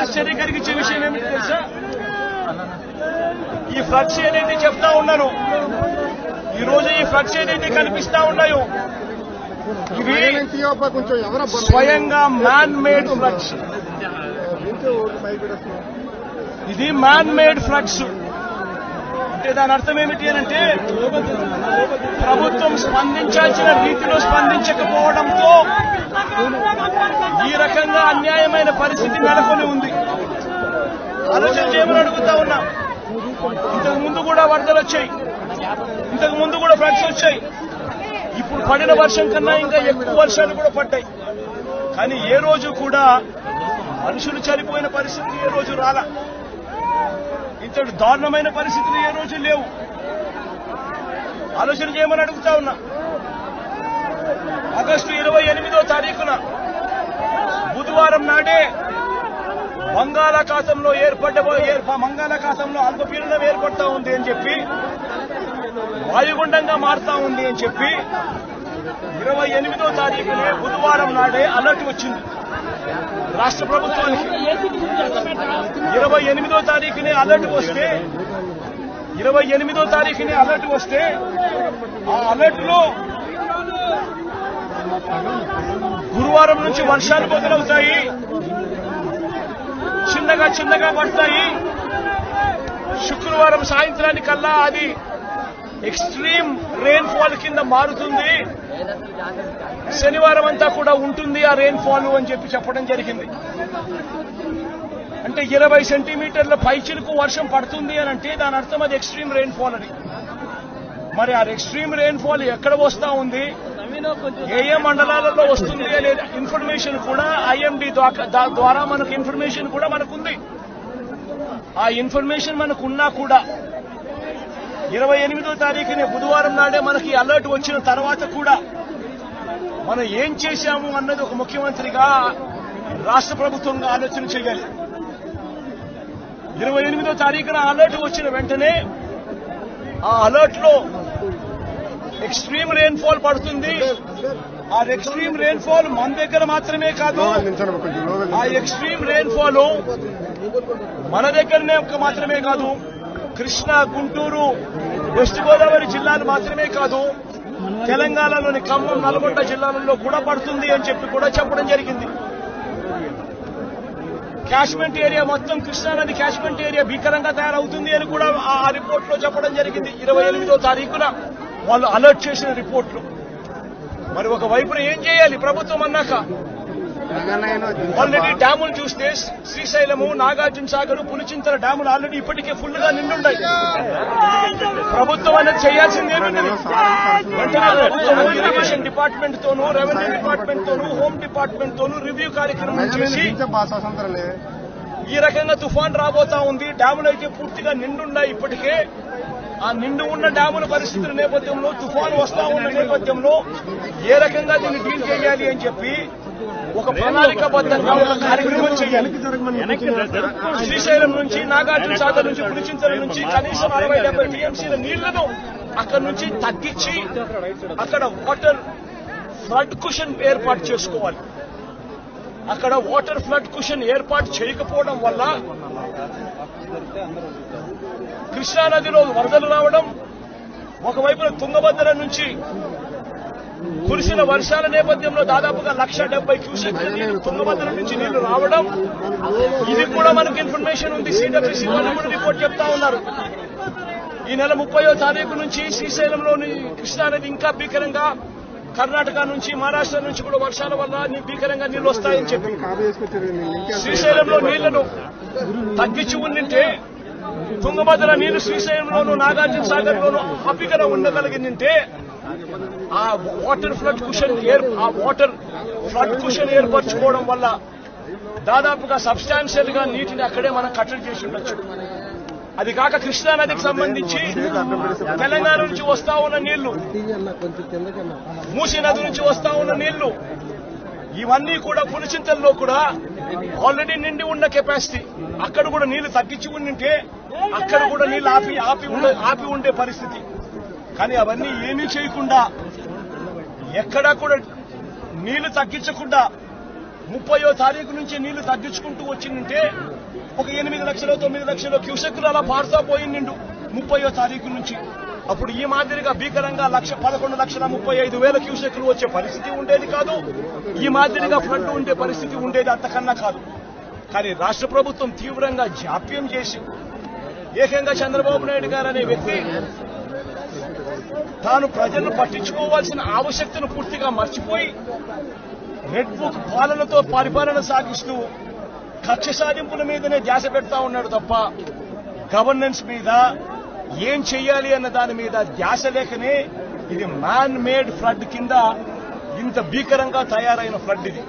ఆశ్చర్యం కలిగించే విషయం ఏమిటి తెలుసా? ఈ ఫ్లడ్స్ ఏదైతే చెప్తా ఉన్నాను, ఈ రోజు ఈ ఫ్లడ్స్ ఏదైతే కనిపిస్తా ఉన్నాయో ఇవి స్వయంగా మ్యాన్ మేడ్ ఫ్లడ్స్. ఇది మ్యాన్ మేడ్ ఫ్లడ్స్ అంటే దాని అర్థం ఏమిటి అంటే ప్రభుత్వం స్పందించాల్సిన రీతిలో స్పందించకపోవడంతో ఈ రకంగా అన్యాయమైన పరిస్థితి నెలకొని ఉంది. ఆలోచన చేయమని అడుగుతా ఉన్నా. ఇంతకు ముందు కూడా వరదలు వచ్చాయి, ఇంతకు ముందు కూడా ఫ్లడ్స్ వచ్చాయి. ఇప్పుడు పడిన వర్షం కన్నా ఇంకా ఎక్కువ వర్షాలు కూడా పడ్డాయి. కానీ ఏ రోజు కూడా మనుషులు చనిపోయిన పరిస్థితి ఏ రోజు రాలా. ఇంతటి దారుణమైన పరిస్థితులు ఏ రోజు లేవు. ఆలోచన చేయమని అడుగుతా ఉన్నా. ఆగస్టు 28వ తారీఖున బుధవారం నాడే బంగాళాఖాతంలో బంగాళాఖాతంలో అల్పపీడనం ఏర్పడతా ఉంది అని చెప్పి, వాయుగుండంగా మారుతా ఉంది అని చెప్పి 28వ తారీఖునే బుధవారం నాడే అలర్ట్ వచ్చింది రాష్ట్ర ప్రభుత్వానికి. 28వ తారీఖునే అలర్ట్ వస్తే ఆ అలర్ట్ లో గురువారం నుంచి వర్షాలు మొదలవుతాయి, చిన్నగా పడతాయి. శుక్రవారం సాయంత్రానికల్లా అది ఎక్స్ట్రీమ్ రెయిన్ ఫాల్ కింద మారుతుంది, శనివారం అంతా కూడా ఉంటుంది ఆ రెయిన్ ఫాల్ అని చెప్పడం జరిగింది. అంటే 20 సెంటీమీటర్ల పైచిలకు వర్షం పడుతుంది అని అంటే దాని అర్థం అది ఎక్స్ట్రీమ్ రెయిన్ ఫాల్ అని. మరి ఆ ఎక్స్ట్రీమ్ రెయిన్ ఫాల్ ఎక్కడ వస్తా ఉంది, ఏ మండలాలలో వస్తుంది అనే ఇన్ఫర్మేషన్ కూడా ఐఎండీ ద్వారా మనకు ఇన్ఫర్మేషన్ కూడా మనకుంది. ఆ ఇన్ఫర్మేషన్ మనకున్నా కూడా 28వ తారీఖునే బుధవారం నాడే మనకి అలర్ట్ వచ్చిన తర్వాత కూడా మనం ఏం చేశాము అన్నది ఒక ముఖ్యమంత్రిగా రాష్ట్ర ప్రభుత్వంగా ఆలోచన చేయాలి. 28వ తారీఖున అలర్ట్ వచ్చిన వెంటనే ఆ అలర్ట్ లో ఎక్స్ట్రీమ్ రెయిన్ ఫాల్ పడుతుంది. ఆ ఎక్స్ట్రీమ్ రెయిన్ ఫాల్ మన దగ్గర మాత్రమే కాదు, ఆ ఎక్స్ట్రీమ్ రెయిన్ ఫాల్ మన దగ్గరనే మాత్రమే కాదు, కృష్ణా, గుంటూరు, వెస్ట్ గోదావరి జిల్లాలు మాత్రమే కాదు, తెలంగాణలోని ఖమ్మం, నల్గొండ జిల్లాలలో కూడా పడుతుంది అని చెప్పి కూడా చెప్పడం జరిగింది. క్యాచ్మెంట్ ఏరియా మొత్తం కృష్ణానది క్యాచ్మెంట్ ఏరియా భీకరంగా తయారవుతుంది అని కూడా ఆ రిపోర్ట్ లో చెప్పడం జరిగింది. 28వ తారీఖున వాళ్ళు అలర్ట్ చేసిన రిపోర్ట్లు. మరి ఒక వైపున ఏం చేయాలి ప్రభుత్వం అన్నాక? ఆల్రెడీ డ్యాములు చూస్తే శ్రీశైలము, నాగార్జున సాగర్, పులిచింతల డ్యాములు ఆల్రెడీ ఇప్పటికే ఫుల్ గా నిండున్నాయి. ప్రభుత్వం అనేది చేయాల్సిందేముంది? వెంటనే ప్రభుత్వం ఇరిగేషన్ డిపార్ట్మెంట్ తోనూ, రెవెన్యూ డిపార్ట్మెంట్ తోనూ, హోమ్ డిపార్ట్మెంట్ తోనూ రివ్యూ కార్యక్రమం చేసి ఈ రకంగా తుఫాన్ రాబోతా ఉంది, డ్యాములు అయితే పూర్తిగా నిండున్నాయి ఇప్పటికే. ఆ నిండు ఉన్న డ్యాముల పరిస్థితుల నేపథ్యంలో, తుఫాను వస్తా ఉన్న నేపథ్యంలో ఏ రకంగా దీన్ని డీల్ చేయాలి అని చెప్పి ఒక ప్రణాళికాబద్ధంగా ఒక కార్యక్రమం చేయాలి. శ్రీశైలం నుంచి, నాగార్జున సాగర్ నుంచి, పులిచింతల నుంచి కనీసం 60-70 టీఎంసీల నీళ్లను అక్కడి నుంచి తగ్గించి అక్కడ వాటర్ ఫ్లడ్ కుషన్ ఏర్పాటు చేసుకోవాలి. అక్కడ వాటర్ ఫ్లడ్ కుషన్ ఏర్పాటు చేయకపోవడం వల్ల కృష్ణానదిలో వరదలు రావడం, ఒకవైపున తుంగభద్ర నుంచి కురిసిన వర్షాల నేపథ్యంలో దాదాపుగా 170 క్యూసెక్ల నీళ్లు తుంగభద్ర నుంచి నీళ్లు రావడం, ఇది కూడా మనకు ఇన్ఫర్మేషన్ ఉంది. సిడబ్ల్యూసీ వాళ్ళు కూడా రిపోర్ట్ చెప్తా ఉన్నారు. ఈ నెల 30వ తారీఖు నుంచి శ్రీశైలంలోని కృష్ణానది ఇంకా భీకరంగా, కర్ణాటక నుంచి, మహారాష్ట్ర నుంచి కూడా వర్షాల వల్ల భీకరంగా నీళ్లు వస్తాయని చెప్పి శ్రీశైలంలో నీళ్లను తగ్గించి ఉండింటే, తుంగభద్ర నీళ్లు శ్రీశైలంలోనూ, నాగార్జున సాగర్ లోనూ ఆపికగా ఉండగలిగిందంటే ఆ వాటర్ ఫ్లడ్ కుషన్ ఏర్పరచుకోవడం వల్ల దాదాపుగా సబ్స్టాన్షియల్ గా నీటిని అక్కడే మనం కట్టడి చేసి ఉండొచ్చు. అది కాక కృష్ణానదికి సంబంధించి తెలంగాణ నుంచి వస్తా ఉన్న నీళ్లు, మూసీ నది నుంచి వస్తా ఉన్న నీళ్లు, ఇవన్నీ కూడా పులిచింతల్లో కూడా ఆల్రెడీ నిండి ఉన్న కెపాసిటీ. అక్కడ కూడా నీళ్లు తగ్గించి ఉండింటే అక్కడ కూడా నీళ్లు ఆపి ఉండే పరిస్థితి. కానీ అవన్నీ ఏమీ చేయకుండా, ఎక్కడా కూడా నీళ్లు తగ్గించకుండా 30వ తారీఖు నుంచి నీళ్లు తగ్గించుకుంటూ వచ్చిందంటే ఒక 8 లక్షలు 9 లక్షలు క్యూసెక్కులు అలా పారుతా పోయిండు 30వ తారీఖు నుంచి. అప్పుడు ఈ మాదిరిగా భీకరంగా 11,35,000 క్యూసెక్కులు వచ్చే పరిస్థితి ఉండేది కాదు. ఈ మాదిరిగా ఫ్లడ్ ఉండే పరిస్థితి ఉండేది అంతకన్నా కాదు. కానీ రాష్ట్ర ప్రభుత్వం తీవ్రంగా జాప్యం చేసి ఏకంగా చంద్రబాబు నాయుడు గారు అనే వ్యక్తి తాను ప్రజలను పట్టించుకోవాల్సిన ఆవశ్యకతను పూర్తిగా మర్చిపోయి రెడ్ బుక్ పాలనతో పరిపాలన సాగిస్తూ కక్ష సాధింపుల మీదనే ధ్యాస పెడతా ఉన్నాడు తప్ప గవర్నెన్స్ మీద ఏం చెయ్యాలి అన్న దాని మీద ధ్యాస లేకనే ఇది మ్యాన్ మేడ్ ఫ్లడ్ కింద ఇంత భీకరంగా తయారైన ఫ్లడ్ ఇది.